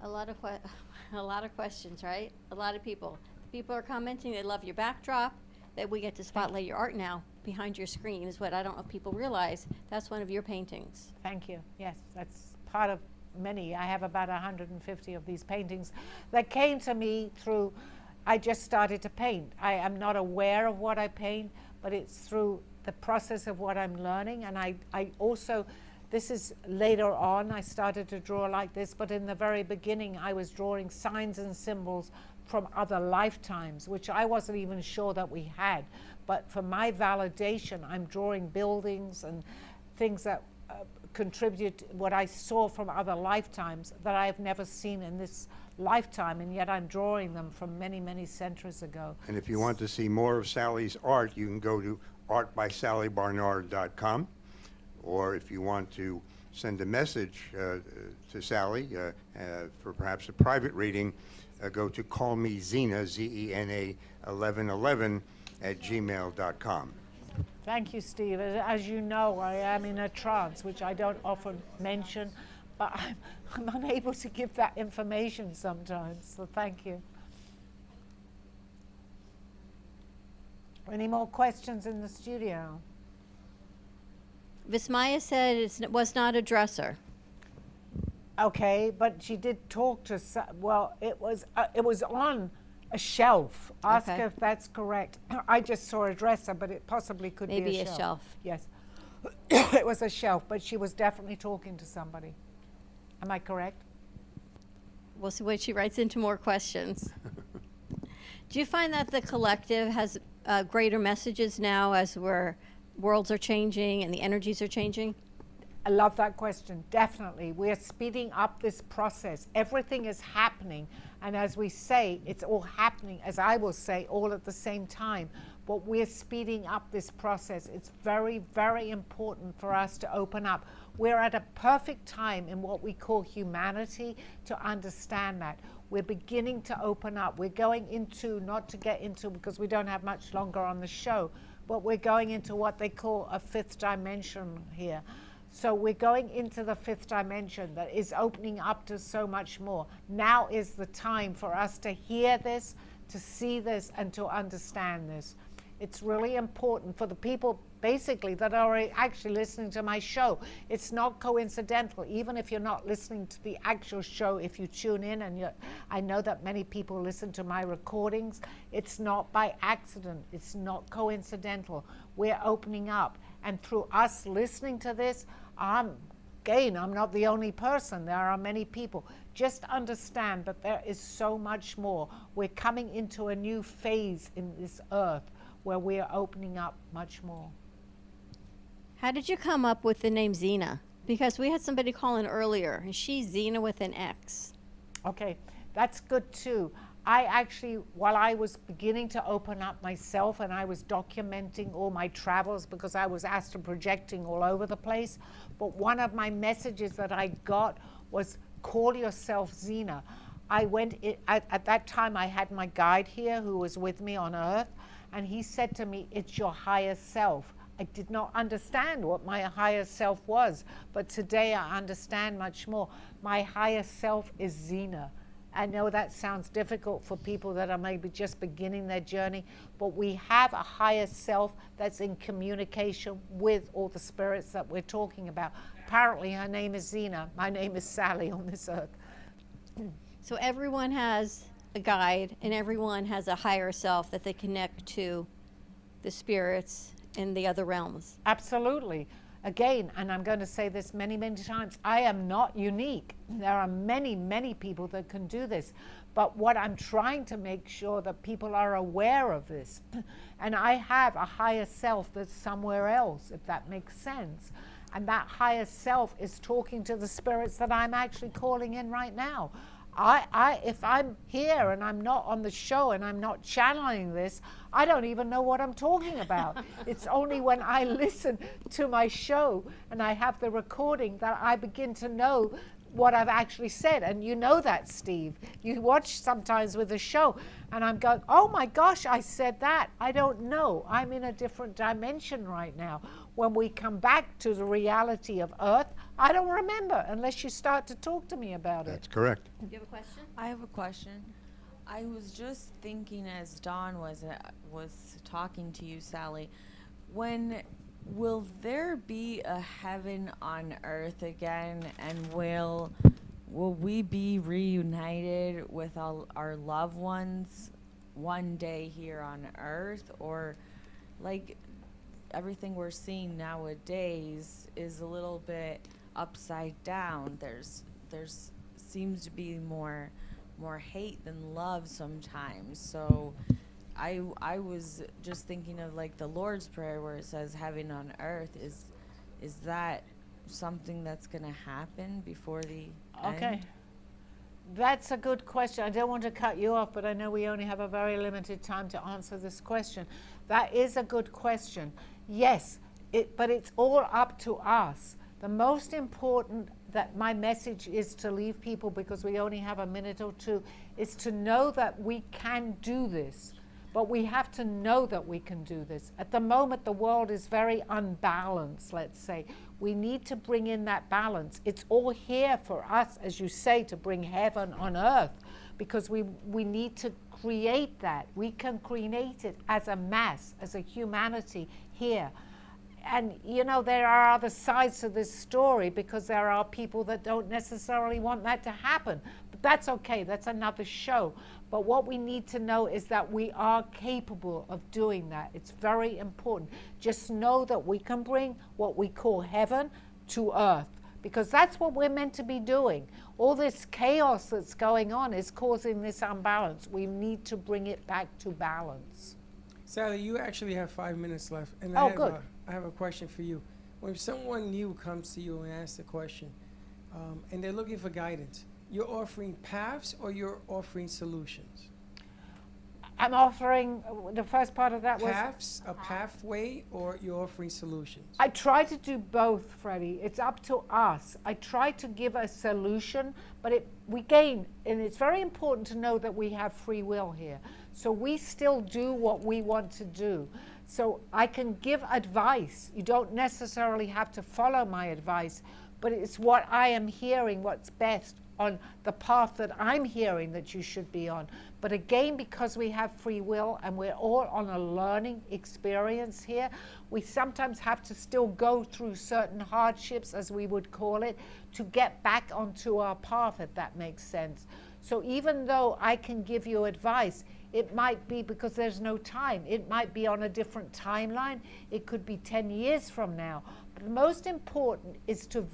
A lot of questions, right? A lot of people. People are commenting they love your backdrop, that we get to spotlight your art now behind your screen is what I don't know if people realize. That's one of your paintings.
Thank you. Yes, that's part of many. I have about 150 of these paintings that came to me through, I just started to paint. I am not aware of what I paint, but it's through the process of what I'm learning. And I also, this is later on, I started to draw like this, but in the very beginning, I was drawing signs and symbols from other lifetimes, which I wasn't even sure that we had. But for my validation, I'm drawing buildings and things that contribute what I saw from other lifetimes that I've never seen in this lifetime, and yet I'm drawing them from many, many centuries ago.
And if you want to see more of Sally's art, you can go to artbysallybarnard.com, or if you want to send a message to Sally for perhaps a private reading, go to Call Me Zena, Zena 1111 @gmail.com.
Thank you, Steve. As you know, I am in a trance, which I don't often mention, but I'm unable to give that information sometimes, so thank you. Any more questions in the studio?
Vismaya said it was not a dresser.
Okay, but she did talk to, well, it was on a shelf. Ask
Okay.
her if that's correct. I just saw a dresser, but it possibly could
Maybe
be
a shelf.
Yes. It was a shelf, but she was definitely talking to somebody. Am I correct?
We'll see when she writes into more questions. Do you find that the collective has greater messages now as worlds are changing and the energies are changing?
I love that question. Definitely. We're speeding up this process. Everything is happening. And as we say, it's all happening, as I will say, all at the same time. But we're speeding up this process. It's very, very important for us to open up. We're at a perfect time in what we call humanity to understand that. We're beginning to open up. We're going into, not to get into because we don't have much longer on the show, but we're going into what they call a fifth dimension here. So we're going into the fifth dimension that is opening up to so much more. Now is the time for us to hear this, to see this, and to understand this. It's really important for the people basically that are actually listening to my show. It's not coincidental. Even if you're not listening to the actual show, if you tune in, and I know that many people listen to my recordings, it's not by accident. It's not coincidental. We're opening up. And through us listening to this, I'm not the only person. There are many people. Just understand that there is so much more. We're coming into a new phase in this earth where we are opening up much more.
How did you come up with the name Zena? Because we had somebody call in earlier, and she's Zena with an X.
Okay, that's good too. I actually, while I was beginning to open up myself and I was documenting all my travels because I was astral projecting all over the place, but one of my messages that I got was, call yourself Zena. At that time I had my guide here who was with me on Earth, and he said to me, it's your higher self. I did not understand what my higher self was, but today I understand much more. My higher self is Zena. I know that sounds difficult for people that are maybe just beginning their journey, but we have a higher self that's in communication with all the spirits that we're talking about. Apparently her name is Zena. My name is Sally on this earth.
So everyone has a guide, and everyone has a higher self that they connect to the spirits in the other realms.
Absolutely. Again, and I'm going to say this many, many times, I am not unique. There are many, many people that can do this. But what I'm trying to make sure that people are aware of this. And I have a higher self that's somewhere else, if that makes sense. And that higher self is talking to the spirits that I'm actually calling in right now. If I'm here and I'm not on the show and I'm not channeling this, I don't even know what I'm talking about. It's only when I listen to my show and I have the recording that I begin to know what I've actually said. And you know that, Steve. You watch sometimes with the show and I'm going, oh my gosh, I said that. I don't know. I'm in a different dimension right now. When we come back to the reality of Earth, I don't remember unless you start to talk to me about it.
That's correct.
Do you have a question?
I have a question. I was just thinking as Dawn was talking to you, Sally, when will there be a heaven on earth again, and will we be reunited with all our loved ones one day here on earth? Or like everything we're seeing nowadays is a little bit upside down. There's seems to be more hate than love sometimes. So I was just thinking of like the Lord's Prayer where it says heaven on earth. Is that something that's going to happen before the end?
That's a good question. I don't want to cut you off, but I know we only have a very limited time to answer this question. That is a good question. Yes, but it's all up to us. The most important that my message is to leave people, because we only have a minute or two, is to know that we can do this. But we have to know that we can do this. At the moment, the world is very unbalanced, let's say. We need to bring in that balance. It's all here for us, as you say, to bring heaven on earth, because we need to create that. We can create it as a mass, as a humanity here. And, you know, there are other sides to this story, because there are people that don't necessarily want that to happen. But that's okay. That's another show. But what we need to know is that we are capable of doing that. It's very important. Just know that we can bring what we call heaven to earth, because that's what we're meant to be doing. All this chaos that's going on is causing this unbalance. We need to bring it back to balance.
Sally, you actually have 5 minutes left. And
Oh, good.
I have a question for you. when someone new comes to you and asks a question, and they're looking for guidance, you're offering paths or you're offering solutions?
I'm offering, the first part of that was,
Paths, a pathway, or you're offering solutions?
I try to do both, Freddie. It's up to us. I try to give a solution, but we gain, and it's very important to know that we have free will here. So we still do what we want to do. So I can give advice. You don't necessarily have to follow my advice, but it's what I am hearing, what's best on the path that I'm hearing that you should be on. But again, because we have free will and we're all on a learning experience here, we sometimes have to still go through certain hardships, as we would call it, to get back onto our path, if that makes sense. So even though I can give you advice, it might be because there's no time. It might be on a different timeline. It could be 10 years from now. But the most important is to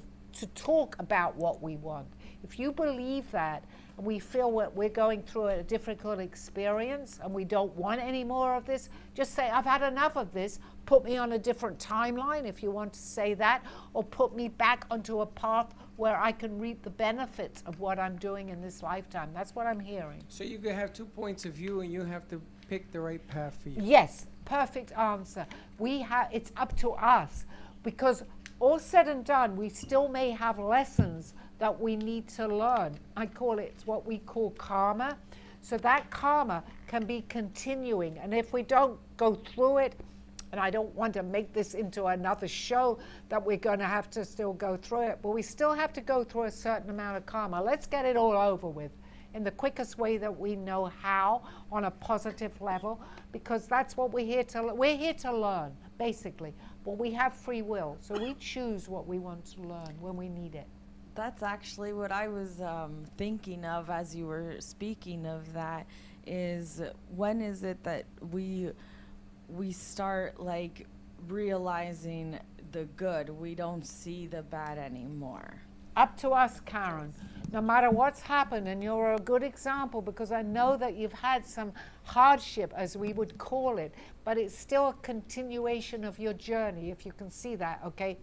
talk about what we want. If you believe that, and we feel that we're going through a difficult experience and we don't want any more of this, just say, I've had enough of this. Put me on a different timeline, if you want to say that, or put me back onto a path where I can reap the benefits of what I'm doing in this lifetime. That's what I'm hearing.
So you could have 2 points of view and you have to pick the right path for you.
Yes, perfect answer. It's up to us, because all said and done, we still may have lessons that we need to learn. I call it what we call karma. So that karma can be continuing. And if we don't go through it, and I don't want to make this into another show that we're going to have to still go through it, but we still have to go through a certain amount of karma. Let's get it all over with in the quickest way that we know how, on a positive level, because that's what we're here to learn, basically. But we have free will, so we choose what we want to learn when we need it.
That's actually what I was thinking of as you were speaking of that, is when is it that we start like realizing the good? We don't see the bad anymore.
Up to us, Karen. No matter what's happened, and you're a good example because I know that you've had some hardship, as we would call it, but it's still a continuation of your journey, if you can see that, okay?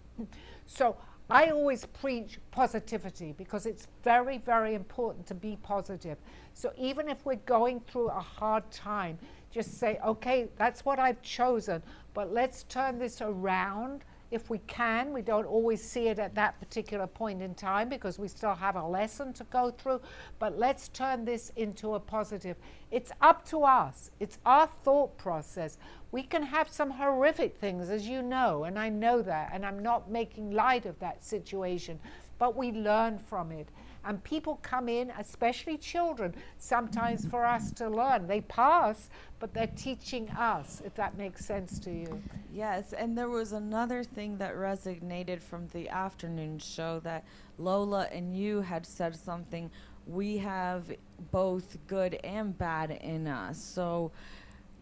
So I always preach positivity because it's very, very important to be positive. So even if we're going through a hard time, just say, okay, that's what I've chosen, but let's turn this around if we can. We don't always see it at that particular point in time because we still have a lesson to go through, but let's turn this into a positive. It's up to us. It's our thought process. We can have some horrific things, as you know, and I know that, and I'm not making light of that situation, but we learn from it. And people come in, especially children, sometimes for us to learn. They pass, but they're teaching us, if that makes sense to you.
Yes, and there was another thing that resonated from the afternoon show, that Lola and you had said something. We have both good and bad in us. So,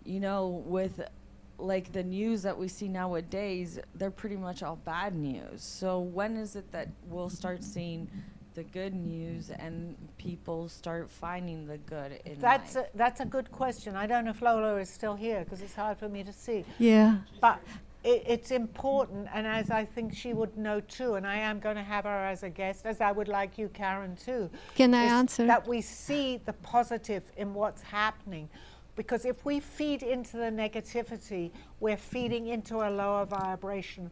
you know, with like the news that we see nowadays, they're pretty much all bad news. So when is it that we'll start seeing the good news and people start finding the good in life?
That's a good question. I don't know if Lola is still here because it's hard for me to see.
Yeah.
But it's important, and as I think she would know too, and I am going to have her as a guest, as I would like you, Karen, too.
Can I answer?
That we see the positive in what's happening. Because if we feed into the negativity, we're feeding into a lower vibration.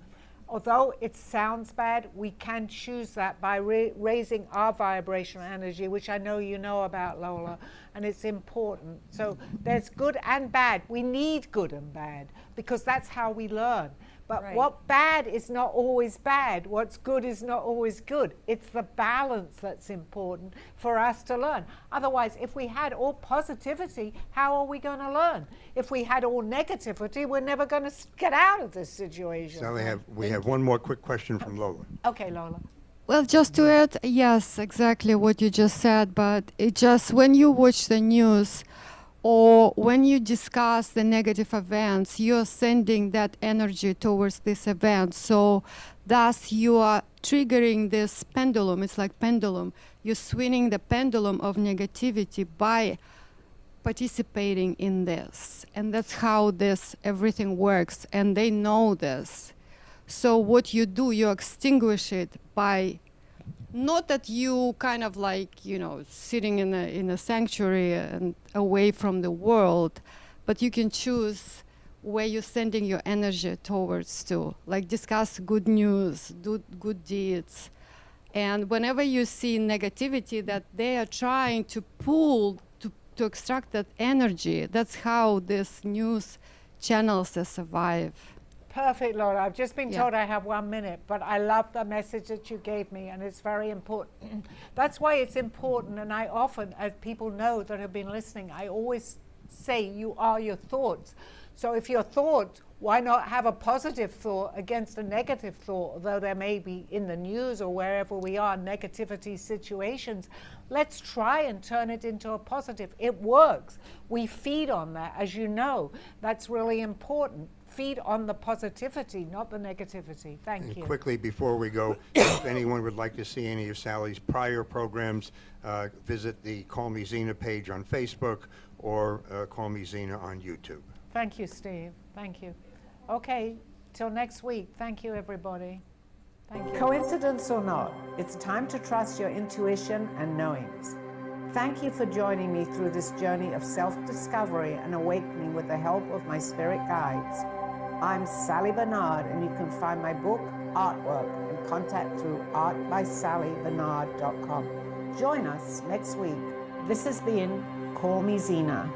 Although it sounds bad, we can choose that by raising our vibrational energy, which I know you know about, Lola, and it's important. So there's good and bad. We need good and bad because that's how we learn. But
Right.
what bad is not always bad. What's good is not always good. It's the balance that's important for us to learn. Otherwise, if we had all positivity, how are we going to learn? If we had all negativity, we're never going to get out of this situation.
Sally, we have one more quick question from Lola.
Okay, Lola.
Well, just to add, yes, exactly what you just said, but it just, when you watch the news or when you discuss the negative events, you're sending that energy towards this event. So thus you are triggering this pendulum. It's like pendulum. You're swinging the pendulum of negativity by participating in this. And that's how this everything works. And they know this. So what you do, you extinguish it by, not that you kind of like, you know, sitting in a sanctuary and away from the world, but you can choose where you're sending your energy towards to, like discuss good news, do good deeds. And whenever you see negativity that they are trying to pull, to extract that energy, that's how this news channels survive.
Perfect, Laura. I've just been
Yeah.
told I have 1 minute, but I love the message that you gave me, and it's very important. That's why it's important, and I often, as people know that have been listening, I always say you are your thoughts. So if your thoughts, why not have a positive thought against a negative thought, although there may be in the news or wherever we are negativity situations. Let's try and turn it into a positive. It works. We feed on that, as you know. That's really important. Feed on the positivity, not the negativity. Thank
And
you.
quickly, before we go, if anyone would like to see any of Sally's prior programs, visit the Call Me Zena page on Facebook or Call Me Zena on YouTube.
Thank you, Steve. Thank you. Okay, till next week. Thank you, everybody. Thank you. Coincidence or not, it's time to trust your intuition and knowings. Thank you for joining me through this journey of self-discovery and awakening with the help of my spirit guides. I'm Sally Barnard, and you can find my book, artwork, and contact through artbysallybernard.com. Join us next week. This has been Call Me Zena.